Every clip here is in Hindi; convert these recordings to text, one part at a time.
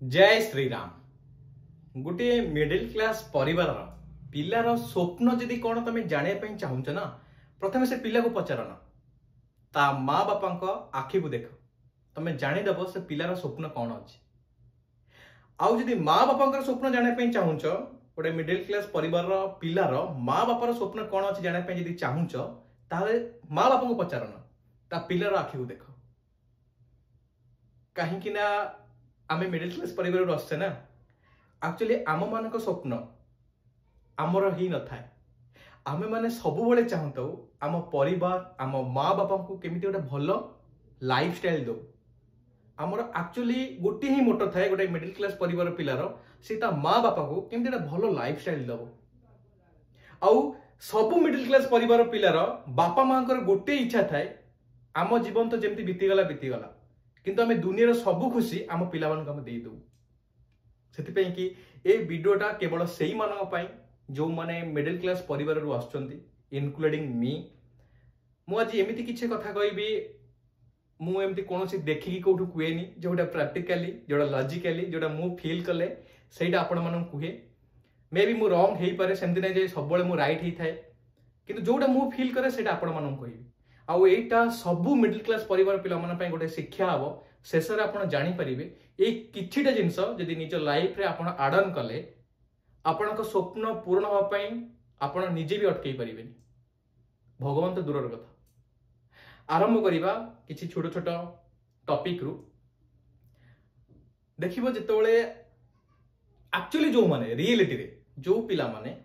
जय श्री राम। गोटे मिडिल क्लास परिवार पिलार स्वप्न जदि कौन तुम जानापी चाहूच ना, प्रथम से पिला को पचार ना, ता माँ बापा आखि को देख, तुम जानीदेव से पिलार स्वप्न कौन अच्छे। आउ जदि माँ बापा स्वप्न जानापी चाहूच, गोटे मिडिल क्लास परिवार पिलार माँ बापार स्वप्न कौन अच्छे जानापी जदि चाहूच, ताले माँ बापा को पचार ना, ता पिलार आखि को देख। कहीं आमे मिडिल क्लास परिवार आसचे ना, एक्चुअली आम मान स्वप्न आमर ही न थाए। आमे माने सबु बड़े चाहता आम परिवार आम माँ बापा को केमिति गोटे भल लाइफ स्टाइल दो। आमर एक्चुअली गोटे ही मोटो थाए गोटे मिडिल क्लास परिवार पिलार से माँ बापा को केमिति गोटे भल लाइफ स्टाइल दो। आउ सबु मिडिल क्लास परिवार पिलार बापा माँ गोटे इच्छा थाए, आम जीवन तो जमती बीतीगला बीतीगला, किंतु आमे दुनिया सबु खुशी आम पिला दे दू। से कि ए वीडियोटा केवल से मानी जो माने मिडिल क्लास परिवार आसुंच इनक्लूडिंग मी। मुझे एमती किसी कथा कहि मुझे कौन देखिकी कौटू कहुनी, जोटा प्राक्टिकली जोटा लॉजिकली जोटा मु फील कले से आपण मन कहे। मे बी मु रॉन्ग हो पारे, सेमती ना जे सब मु राइट होता है, किंतु जोटा मु फील करे से आपण मन कहि। आउ एटा सबु मिडिल क्लास परिवार पिला मन पय गोटे शिक्षा हबो। शेष में आप जानीपारे ये किछिटा जिनस जदि निज लाइफ रे आपण आडन कले आपण स्वप्न पूर्ण होगापाई आपण निजे भी अटकई पारे। भगवान तो दूर कथा। आरंभ करवा किछि छोट छोट टॉपिक रु। देखिबो जेतोले एक्चुअली जो माने रियलिटी रे जो पिला माने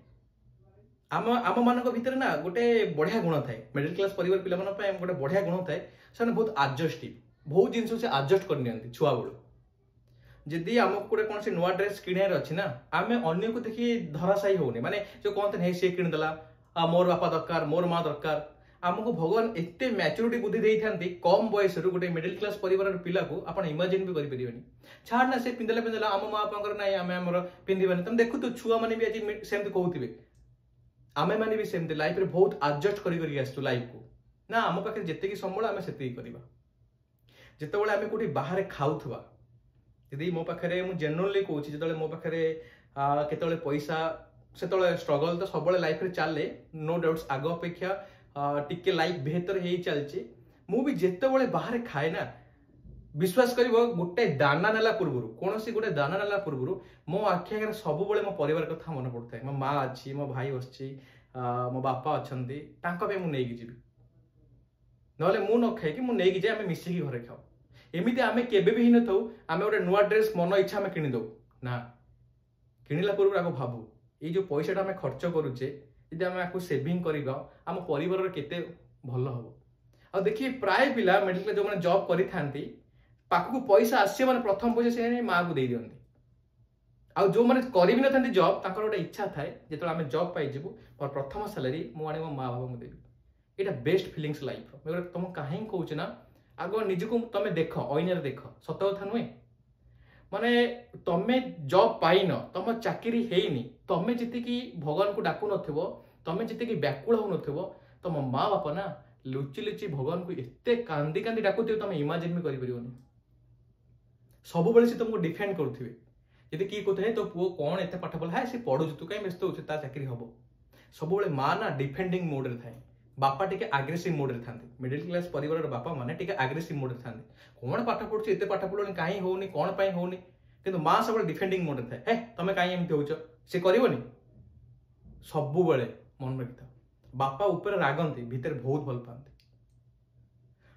आम आम मान भीतर ना गोटे बढ़िया गुण थाए। मिडिल क्लास परिवार पिला मन पय गोटे बढ़िया गुण थाए, से बहुत एडजस्टिव, बहुत जिन से एडजस्ट कर छुआ बेलू। जदि आमको गोटे कौन नुआ ड्रेस किणार अच्छी ना, आम अन्न को देखिए धराशायी होने, माने जो कहते हैं सी किणदेला मोर बापा दरकार मोर माँ दरकार। आमको भगवान एत मैच्योरिटी बुद्धि दे था कम बयस गोटे मिडिल क्लास परिवार पिला को आप इमेजिन भी करें। छाड़ ना से पिंधला पिंधला आम माँ बापा ना आम आम पिंधानी। तुम देखु तो छुआ मैंने भी आज सेमती कहते आमे मैंने भी सेमती लाइफ रे बहुत एडजस्ट कर लाइफ को ना। आम पाखे जितकी संबल आम से करवा। जितेबाला आम कौटी बाहर खाऊवा, यदि मो पाखे मुझे जेनुअली कहूँ जो मो पाखे केतले पैसा से स्ट्रगल तो सब लाइफ रे चले, नो डाउट्स आग अपेक्षा टिके लाइफ बेहतर हो चलती। मुझे जितेबाला बाहर खाए ना, विश्वास कर गोटे दाना नेला पूर्व कौन सी गोटे दाना नेला पूर्व मो आखि आगे सब मो परिवार कथा मन पड़ता है। मो माँ अच्छी, मो भाई अच्छी, मो बापा अच्छा मुझे जी ना मु न खाई मुझे जाए आम मिसिकी घरे खाऊ। एमती आम के भी न था आम गोटे नुआ ड्रेस मन इच्छा आम किदे ना, किणला पूर्व आगे भावु ये जो पैसाटा आम खर्च करुचे यदि आम आपको सेविंग करवा आम परिवार केते भल हम। आ देखिए प्राय पिला मिडिल जो मैंने जॉब करी पाखक पैसा आसे मैंने प्रथम पैसा से माँ को दे दिखती। आउ जो मैंने करी भी न जॉब तक गोटे इच्छा थाए जो आम जॉब पाइबू मोर प्रथम सैलरी मुझे मो माँ बाबा को देवी। यहाँ बेस्ट फिलिंग्स लाइफ तुम कहीं कहूँ ना, आग निजको तुम देख अइनार देख, सत कथा नुहे। माने तुम जॉब पाइन, तुम चाकरी हैनी, तुम जी भगवान को डाकू नथिबो, तुम जी व्याकुल हो नथिबो, तुम माँ बापा ना लुचि लुचि भगवान को एते कांदी कांदी डाकुथिबे तुम इमेजिन भी करिपरिबोनी। सब बेले से तुमको डिफेंड करुथिबे। यदि किए कहते तो पुओ कौन एत पाठ पढ़ा है सी पढ़ु तू कहीं व्यस्त हो चाकरी हम। सब माँ ना डिफेंडिंग मोड रे थाए, बापा टिके आग्रेसिव मोड रे थांते। मिडिल क्लास परिवार बापा माने टिके आग्रेसिव मोड रे थांते। कौन पाठ पढ़ु एत पाठ पढ़लनि कहीं होनी कौन पाई होनी, किंतु माँ सब डिफेंडिंग मोड रे थाए। हे तुम कहीं एमती होच से करबोनी। सब बेले मन रखिथा बापा ऊपर रागंती भीतर बहुत भल पाते।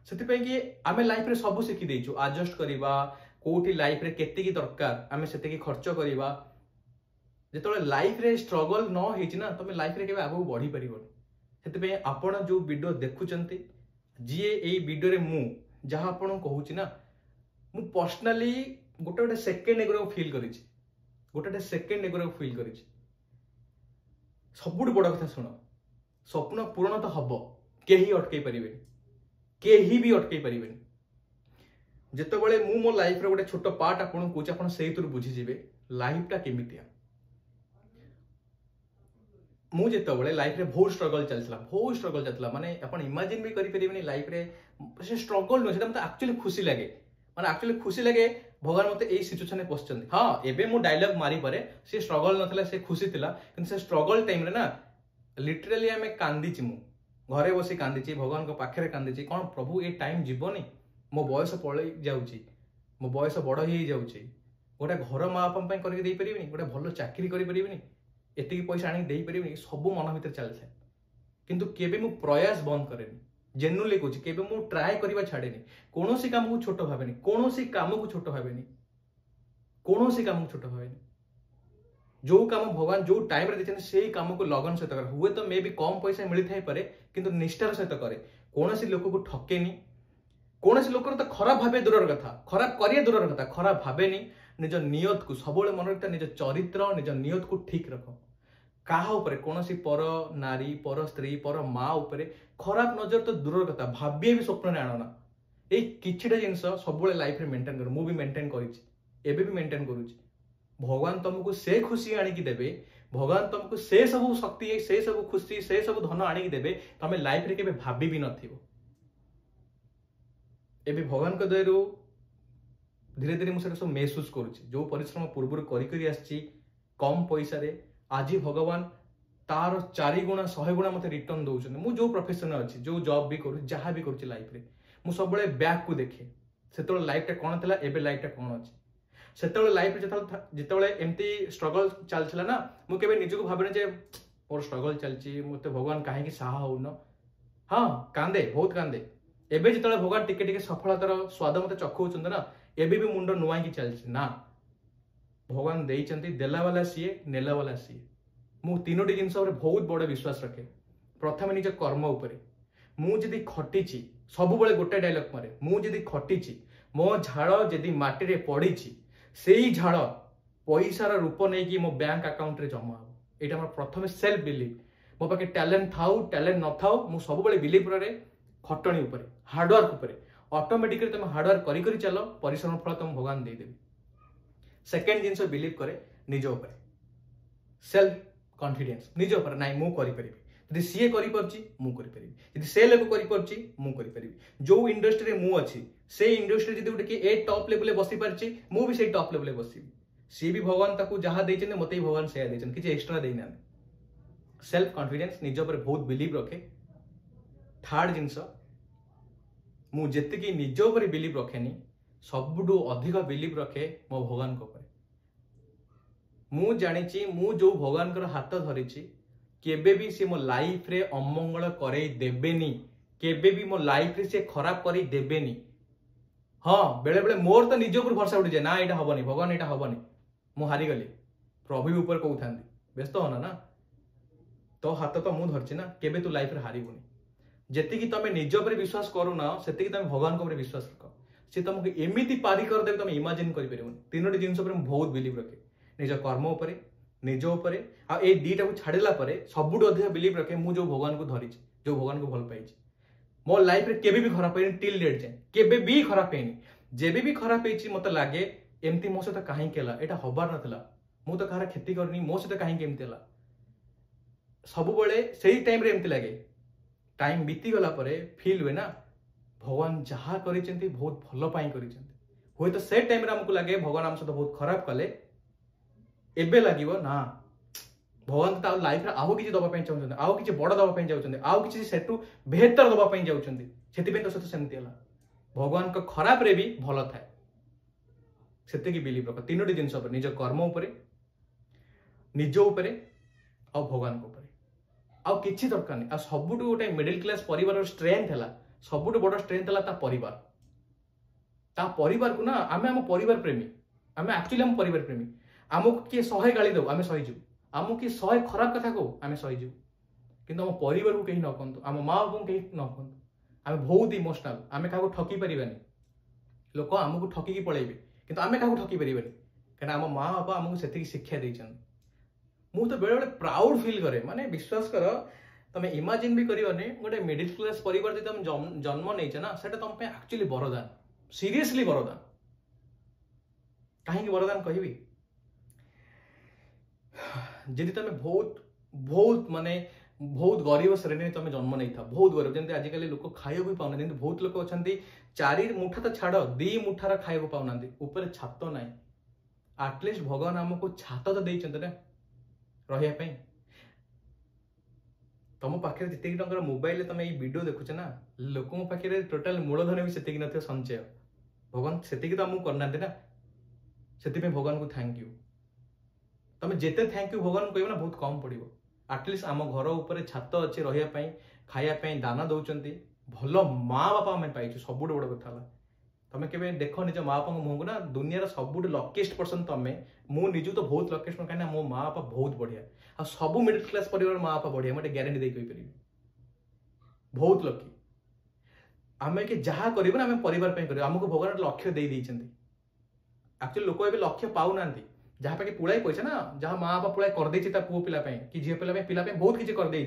से आम लाइफ रे सब शिखी देचु एडजस्ट करवा, कोठी लाइफ रे केतिकी दरकार आम से खर्च करवा। जो लाइफ रे स्ट्रगल न होइछि ना तुम लाइफ रे केबे आगु बढ़ी परिबो। से आपण जो वीडियो देखुचंती जी ए वीडियो रे मु जहाँ आपण कहूँ ना, मु पर्सनाली गोटे गोटे सेकेंड एगुरा फील करी, गोटे सेकेंड एगुरा फील करी। सबुठ बड़ कथा शुण, स्वप्न पूर्ण तो हम कहीं अटकई पारे, कहीं भी अटकई पारे। जितेबाला मु मो लाइफ रे गोटे छोट पार्ट आपन कहूँ आप से बुझीजे लाइफटा केमितिया। मुझे लाइफ रे बहुत स्ट्रगल चलता माने अपन इमेजिन भी करें लाइफ रे से स्ट्रगल नुहे, मतलब एक्चुअली खुशी लगे। माने एक्चुअली खुशी लगे भगवान मते एई सिचुएशन में पछचंदी हाँ एबे मु डायलॉग मारी परे से स्ट्रगल नथला से खुशी थिला किंतु से स्ट्रगल टाइम रे ना लिटरली आमे कांदी छि मु घरे बसी कांदी छि भगवान को पाखरे कांदी छि कोन प्रभु ए टाइम जीवनी मो बयस पळै जाउछि मो बयस बड़ ही जाउछि गोटे घर माँ बापा ପାଇଁ କରିକି ଦେଇ ପାରିବିନି गोटे भल चाकरी କରି ପାରିବିନି एतिकी पैसा आनी देई ପାରିବିନି सब मन भीतर चलछे किंतु केबे मु प्रयास बंद करेनी जेन्युइनली कहूँ केबे मु ट्राए करबा छाड़ेनी कोनोसी काम को छोट भाबेनी कोनोसी काम को छोट भाबेनी कोनोसी काम को छोट भाबेनी जो काम भगवान जो टाइम रे देछन सेही काम को लगन सहित कर हुए तो मे भी कम पैसा मिली थाई पारे किंतु निष्ठार सहित करे कोनोसी लोक को ठकेनी कोनोसी लोकर तो खराब भाबे दूरर कथा खराब करिए दूरर कथा खराब भाबेनी निज नियत को सबले मन रखता निज चरित्र निज नियत को ठीक रख काहा ऊपर कोनोसी पर नारी पर स्त्री पर माँ ऊपर खराब नजर तो दूरर कथा भाबिए भी स्वप्न ने आनना ए किछिटा जिंस सबले लाइफ रे मेंटेन कर मु भी मेंटेन करिछि एबे भी मेंटेन करूछि भगवान तुमको से खुशी आनी की देबे भगवान तुमको से सब शक्ति से सब खुशी से सब धन आनी की देबे तमे लाइफ रे केबे भाबी भी नथिबो एबे भगवान को दयरु धीरे धीरे मुझे सब महसूस करुच्ची जो परिश्रम पूर्व करी आसी कम पैसा रे आज भगवान तार 4 गुणा 100 गुणा मत रिटर्न दौरान मुझे जो प्रोफेशन अच्छी जो जॉब भी करूँ जहाँ भी करुच्ची लाइफ रे मु सब बैक को देखे से लाइफ टा कौन था एबे लाइफ टा कौन अच्छी से लाइफ जिते एमती स्ट्रगल चलता ना मुझे निजक भावने जे मोर स्ट्रगल चलती मत भगवान कहीं साहा होन हाँ कांदे बहुत कांदे एबे जिते भगवान टिके टिके सफलतार स्वाद मत चखौଛନ୍ତି ना एबे भी मुंड नुआई चलती ना भगवान देइचंती देला वाला सीए नेला वाला सीए मु तीनोटी जिनस बहुत बड़ विश्वास रखे प्रथम निज कर्म उपरे मु जदि खटिची सब बेले गोटे डायलॉग मारे मु जदि खटिची मो झाड़ जदि माटी रे पड़ीची सेही झाड़ पैसार रूप नहीं कि मो बैंक अकाउंट रे जमा हो एटा हमर प्रथम सेल्फ बिलीव मो पाके टैलेंट थाउ टैलेंट न थाउ मु सब बेले बिलीव रे खटणी उपरे हार्डवर्क उपरे ऑटोमेटिकली तुम हार्डवर्क करी करी चलो परिश्रम फल तुम भगवान दे देबे सेकंड जिंस बिलीव करे निज ऊपर सेल्फ कॉन्फिडेंस निज ऊपर नाइ मु करि परिबी यदि सीए करि परची मु करि परिबी यदि से लोक करि परची मु करि परिबी जो इंडस्ट्री रे मु अछि से इंडस्ट्री जदि उठे कि ए टॉप लेवल बसी परची मु भी से टॉप लेवल बसीबी सी भी भगवान ताकू जहा दैछन मते ही भगवान से दैछन किछ एक्स्ट्रा देना सेल्फ कॉन्फिडेंस निज ऊपर बहुत बिलीव रखे थर्ड जिंस मु जेतिकी निज ऊपर बिलीव रखेनी सबुठू अधिक बिलीव रखे मो भगवान को ऊपर मु जानिची मु जो भगवान कर हाथ धरिची केबे भी से मो लाइफ रे अमंगल करे देबेनी केबे भी मो लाइफ रे से खराब करी देबेनी हाँ बेले बेले मोर तो निज ऊपर भरोसा उठी जाए ना एटा हबनी भगवान एटा हबनी मु हारी गली प्रभु ऊपर कहउथांदी व्यस्त होना ना तो हाथ तो मु धरची ना केबे तू लाइफ रे हारिबुनी जेतिकी तमे निज ऊपर विश्वास करू ना सेतिकी तमे भगवान को ऊपर विश्वास रख से तुमको एमिति पारी कर देबे तुम इमेजिन करि परिबो तीनोटी जिंस ऊपर बहुत बिलीव रखे निज कर्म ऊपर निज ऊपर आ ए दीटा को छाड़िला परे सबुठ अधिक बिलीव रखे मु जो भगवान को धरिची जो भगवान को भल पाइची मो लाइफ रे केबे भी खराब हेनी टिल डेट जाए केबे भी खराब हेनी जेबे भी खराब हेची मते लागे एमती मो सहित काहे केला एटा हबार नथला मु तो कारा खेती करनी मो सहित काहे केमती हला सब बेले सेही टाइम रे एमती लागे टाइम बीती गला परे फील हुए ना भगवान जहा करिसेंती बहुत भलो पाई करिसेंती होय तो से टाइम रे हमको लागे भगवान हम सहित बहुत खराब कले एबे लागिवो ना भगवान तो लाइफ रे आउ किछि दबा पई चाहउछन आउ किछि बड़ दबा पई जाउछन आउ किछि सेटु बेहतर दबा पई जाउछन सेति पे तो सत सेमति हला भगवान को खराब रे भी भलो थाए सेते की बिलीव रख तीनोटी जिंस ऊपर निज कर्म ऊपर निज ऊपर आ भगवान को ऊपर आ किछि दरकार नै आ सबुटु गोटे मिडिल क्लास परिवार स्ट्रेंथ हला सबुटु बड़ स्ट्रेंथ हला ता परिवार को ना आमे हम परिवार प्रेमी आमे एक्चुअली हम परिवार प्रेमी आमको किए 100 गाली दो आमे सही जीव आमको किए 100 खराब कथा को आमे सही जीव किंतु आम परिवार को कहीं न कहतु आम माँ बाबू कहीं न कहतु आमे बहुत इमोशनाल आमे काको ठकी परिबानी लोक आमको ठकी पळेबे किंतु आमे काको ठकी परिबानी कारण आम माँ बाबा आमको सेतिकी शिक्षा देइछन मु तो बेले बेले प्राउड फील करे माने विश्वास कर तमे इमेजिन भी करिवने गोटे मिडिल क्लास परिवार जे तुम जन्म नैछ ना सेटा तुम पे एक्चुअली वरदान सीरियसली वरदान काहे कि वरदान कहिबी जदि तुम बहुत बहुत माने बहुत गरीब श्रेणी तुम जन्म नहीं था, बहुत गरीब, जमी आजिकल लोक खाया भी पाऊना, जमी बहुत लोग अच्छा 4 मुठा तो छाड़ 2 मुठार खाया पाऊना, ऊपर छात ना, आटलिस्ट भगवान आमको छात तो देते ना रही। तुम पाखे जितकी टंकर मोबाइल तुम ये वीडियो देखुच ना, लोकों पाखे टोटाल मूलधन भी से न संचय, भगवान से तो आमको करना ना, से भगवान को थैंक यू। तुम जिते थैंक यू भगवान कह ना बहुत कम पड़ो। आटलिस्ट आम घर उपर छात अच्छे रही खायापी दाना दौरान भल माँ बापा आम पाई, सब बड़ कथा। तुम के देख निज माँ बापा मुँह को ना, दुनिया सब लकीस्ट पर्सन तुम, मुझे तो बहुत लकीस्ट कहीं मो माँ बापा बहुत बढ़िया, आ सब मिडिल क्लास परिवार माँ बापा बढ़िया, मुझे ग्यारंटी देकर कहींपर बहुत लकी। आम कि जहाँ कर परिवार आमको भगवान लक्ष्य दे एक्चुअली लोक ए लक्ष्य पाऊना, जहाँ पाखे पुलाए पैसा ना, जहाँ माँ बापा पुलाए करदे पुओ पिला कि झील पिला बहुत किसी करदे,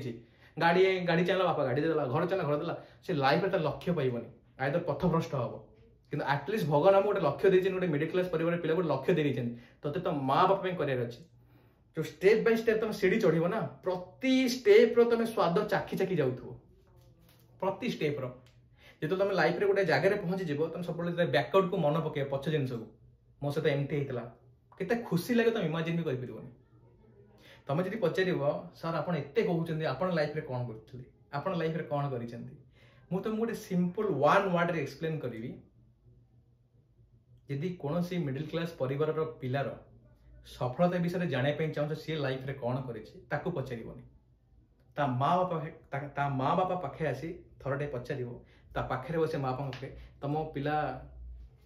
गाड़ी गाड़ी चला बापा गाड़ी देला, घर चला घर देला, से लाइफ में लक्ष्य पाइबनी, आइदर पथभ्रष्ट हम। किंतु एटलिस्ट भगवान आम गोटे लक्ष्य देते, गोटे मिडिल क्लास परिवार पिला गोटे लक्ष्य देते, तोते तो माँ बापा करार अच्छे। जो स्टेप बाय स्टेप तुम सीढ़ी चढ़ो ना, प्रति स्टेप रो तुम स्वाद चाखी चाखी जाऊ, प्रति स्टेप रो जो तुम लाइफ रे गोटे जगह पहुंची जीव, तुम सब बैकआउट को मन पके पछ जिन को मो सहित एमती होता केते खुशी लगे तुम इमेजिन भी कर। तुम जब पचार सर आप कहते आप लाइफ में कौन कर लाइफ में कौन कर, तुमको गोटे सिंपल 1 वर्ड रे एक्सप्लेन करी। यदि कौन सी मिडिल क्लास परिवार पिलार सफलता विषय जानापी चाहूँ सी लाइफ में कौन कर पचारनी, ता माँ बापा पाखे आसी थरटे पचार, पाखे बस माँ बापा तुम पिला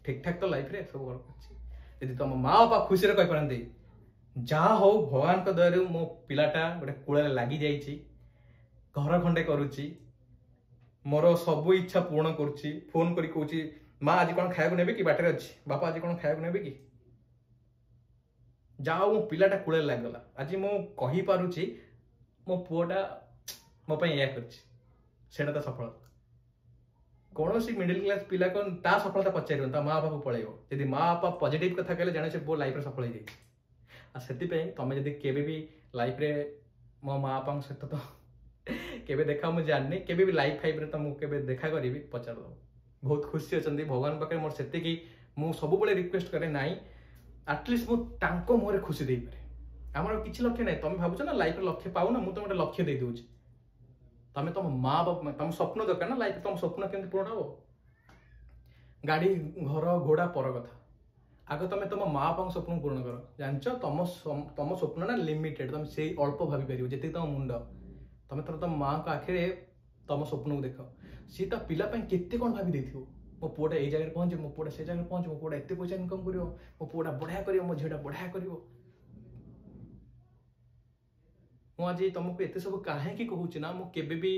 ठीक ठाक तो लाइफ रे सब कर, तुम माँ बापा खुशी कही पारती जहाँ हो भगवान का दया मो पिलाटा गोटे कूल लगी जाइए, घर खंडे करुच्ची, मोर सब इच्छा पूर्ण करुच्ची, फोन करी कहूँ माँ आज कौन खाया नेबी कि बाटर अच्छी, बापा आज कौन खाया नेबी कि, जहाँ मो पिलाटा कूल लगला, आज मु कही पारुची मो पुआटा मो या कर तो सफलता। कौन सी मिडिल क्लास पिला को ता सफलता पचार माँ बापा पलैब, जब माँ बापा पॉजिटिव कथा कहले जाने से पो लाइफ में सफल हो से तुम जब केवे भी लाइफ रे मो माँ बापा सहित तो केवे देखा मुझे जाननी, केवे भी लाइफ फाइव रे तुमको केवे देखा करी पचार दो, बहुत खुशी अच्छा भगवान पाखे मोर से मुझे सब रिक्वेस्ट करे ना, एटलिस्ट मुझे मुहर खुशी दे पारे। आमर किसी लक्ष्य ना, तुम भावुच ना लाइफ लक्ष्य पाऊ ना, मुझे गोटे लक्ष्य दे दूँ, तुम तुम माँ बाप तुम स्वप्न दरकार ना लाइफ, तुम स्वप्न केमती पूर्ण हो। गाड़ी घर घोड़ा पर कथा, आग तुम तुम माँ बापा स्वप्न पूर्ण कर, जान तुम तुम स्वप्न ना लिमिटेड, तुम से अल्प भाई पार जी तुम मुंड, तुम तुम माँ को आखिरे तुम स्वप्न को देख, सी तो पिलापाई केते कौन भाभी देथिबो, मो पुआटा ये जगह पहुंचे, मो पुआटा से जगह पहुंचे, मो पुआटा एते पैसा इनकम करियो, मो पुआटा बढ़िया करियो, मो झीटा बढ़िया करियो। मुझे तुमको एत सब कहीं कहूँ ना, मुझे भी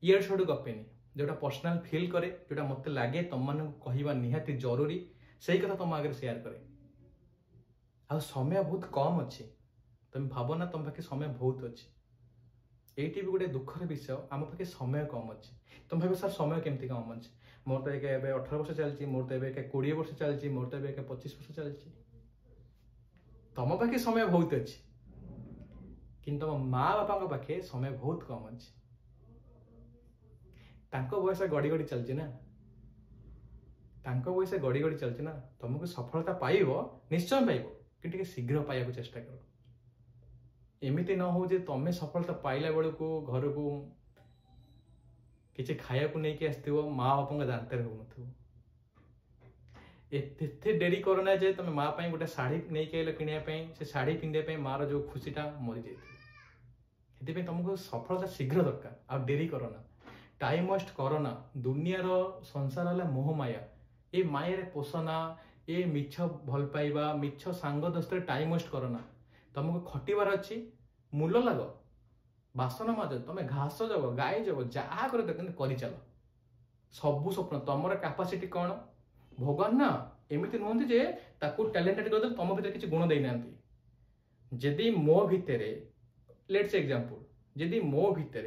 इयर शोड गपेनी, जोटा पर्सनाल फील करे, जोटा मत लगे तुम मान कहवा निहाती जरूरी, से कथा तुम आगे शेयर करे। आ समय बहुत कम अच्छे, तुम भाव ना तुम पाखे समय बहुत अच्छे, ये भी गोटे दुखर विषय, आम पाखे समय कम अच्छे। तुम भाव सर समय केमती कम अच्छे, मोर तो एक 18 वर्ष चलती, मोर तो एक 20 वर्ष चलती, मोर तो एक 25 वर्ष चलती, तुम पाखे समय बहुत अच्छे, किंतु माँ बापा पाखे समय बहुत कम अच्छे। तांको बयस गड़ी गड़ी चलती ना, तांको बयस गड़ी गड़ी चलती ना, तुमको सफलता पाइब निश्चय पाइब, कि शीघ्र पाइबा चेष्टा कर। एमती न हो जे तुम सफलता पाइला बेलू को घर को किसी खाया को लेकिन आसो, माँ बापा दांतर हो डेरी करना जे तुम माँ पाई गोटे शाढ़ी नहीं आल किनापी, से शाढ़ी पिंधे माँ जो खुशीटा मरी जाए, तुमको सफलता शीघ्र दरकार, आ डेरी करना, टाइम वेस्ट करना। दुनियार संसार है मोहमाया, ये माया पोषना, ये मिछ भल पाइबा, मिछ सांग दोस्त टाइम वेस्ट करना। तुमको खटिबार अच्छी, मूल लाग, बासन माज, तुम घास जग, गाई जग, जहाँ कर चल, सबू स्वप्न तुम कैपेसिटी कौन, भगवान ना एमती नुहति जे टैलेंटेड कर तुम भीतर किसी गुण देना। जदि मो भितर लेट्स एग्जांपल, जदि मो भितर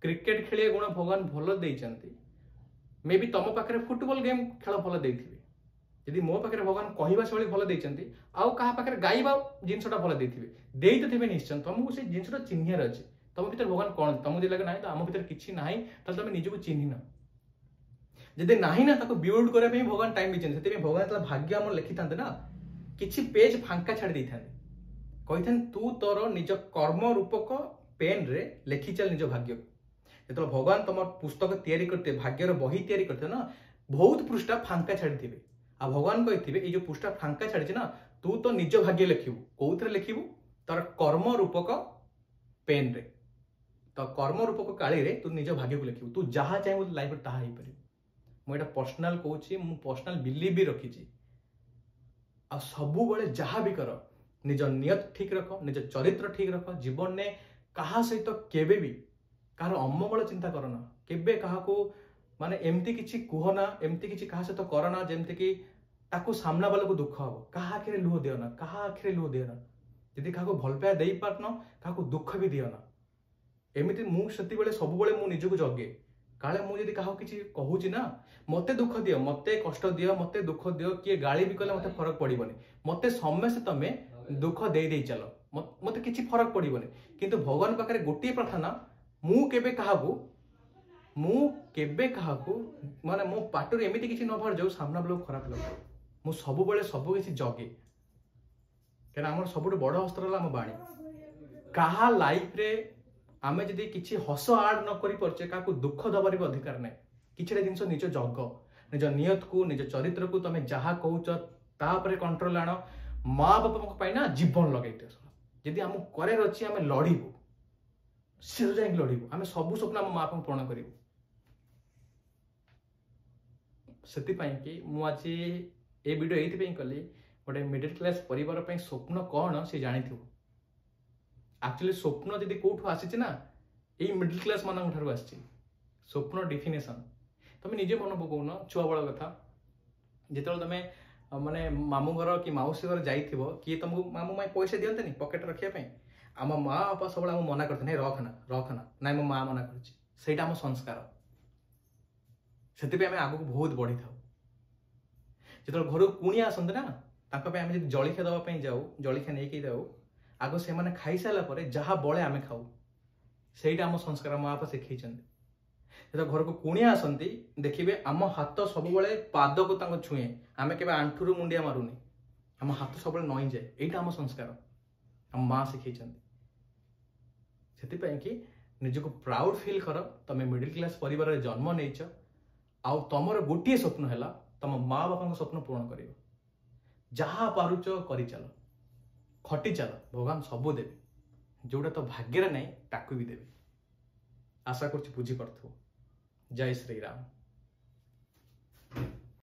क्रिकेट खेलिया गुण भगवान भल देइचंती, मे बी तुम पाखे फुटबॉल गेम खेल भल देइथिबे, जदि मो पाखे भगवान कहवा शैली भल देइचंती, आउ कहा पाखे गाइबा जिनसटा भल देइथिबे, देइ तो थिबे निश्चय, तुमको से जिनसटा चिन्हर अछि, तुम भीतर भगवान कौन तुमको जो लगे ना तो आम भीतर किसी ना तुम निजक चिन्ह जदि नहीं ना बिल्ड करने भगवान टाइम भी भगवान जो भाग्य आम लिखि था ना किसी पेज फांका छाड़ी था कही था तू तोर निज कर्म रूपक पेन रे लिखि चल निज भाग्य जो भगवान तुम पुस्तक तैयारी करते भाग्यर बही तैयारी करते ना बहुत पृष्ठा फांका छाड़ी आ भगवान कही ये जो पृष्ठा फांका छाड़ी ना तू तो निज भाग्य लिखू कौन लिखू तार कर्म रूपक पेन रे तो कर्म रूपक काली रे तू निज भाग्य को लिखू तू जहाँ चाहे लाइफ में ताहा पार मुझे पर्सनाल कहूँ पर्सनाल बिलीव भी रखी आ सबु बड़े जहाँ भी कर निज नियत ठीक रख निज चरित्र ठीक रख जीवन ने कहा सहित केबे भी कहार अमंगल चिंता करना केबे कहा माने एमती किछि कहना एमती किछि कहा सहित करना जेमती कि ताको सामना वाला को दुख हम कहा आखिरे लुह दियोना कहा आखिरे लुह दियोना यदि क्या भल पाया दे पारन क्या दुख भी दियोना एमती मुझे सब मु निजक जगे काले मुझे क्या किसी कहूँ ना मते दुख दियो मते कष्ट दियो मते दुख दियो किए गाली भी कले मते फरक पड़ोनी मते समस्ते तमें दुख दे चल मते किसी फरक पड़ोनी किंतु भगवान पाखे गोटे प्रार्थना मुझे माने मो पाटर एमती किसी न बाहर जाऊ सामना बेलू खराब लगे मु सब किसी जगे क्या आम सब बड़ अस्त्र आम बाणी क्या लाइफ रे आमे जदि किसी हस आड न करि परचे काकू दुख दबार भी अधिकार ना किछटा जिनस निज जग निज नियत को निज चरित्र को तुम जहाँ कहूच तापर कंट्रोल आण माँ बापा ना जीवन लगे जदि आम करार अच्छी आम लड़ू से जाए लड़ू आम सब स्वप्न आम माँ बापा पूर्ण करूँ से मुझे ये वीडियो ये कली गोटे मिडिल क्लास परिवार स्वप्न कौन सी जानी एक्चुअली स्वप्न जदि कौटू आसी ना ये मिडिल क्लास मान स्वप्न डेफिनेशन तुम निजे मन पकाउन छुआ बड़ कथा जो तुम माने मामू घर कि मौसी घर जाइ किए तुमको मामू माई पैसा दिखते पकेट रखापी आम माँ बापा सब आम मना करते रखना ना मो माँ मना कर आम संस्कार से आगे बहुत बढ़ी था जो घर कुणी आसते ना आम जलिखिया दवाई जाऊ जलिखिया नहीं जाऊ आग से खाई सारा जहाँ बड़े आम खाऊ से आम संस्कार माँ बापा शिखई जो घर को कुणिया आसती देखिए आम हाथ सब पाद को छुए आम के आंठू मुंडिया मारूनी आम हाथ सब नई जाए यहाँ आम संस्कार आम माँ शिखई से कि निजको प्राउड फील कर तुम मिडिल क्लास परिवार जन्म नहीं आउ तुमर गोटे स्वप्न है तुम माँ बापा स्वप्न पूर्ण कर जहाँ पारुच कर चल खटी चल भगवान सबू देवे जोटा तो भाग्य नहीं ताकू भी देवे आशा कर बुझी पार्थो जय श्री राम।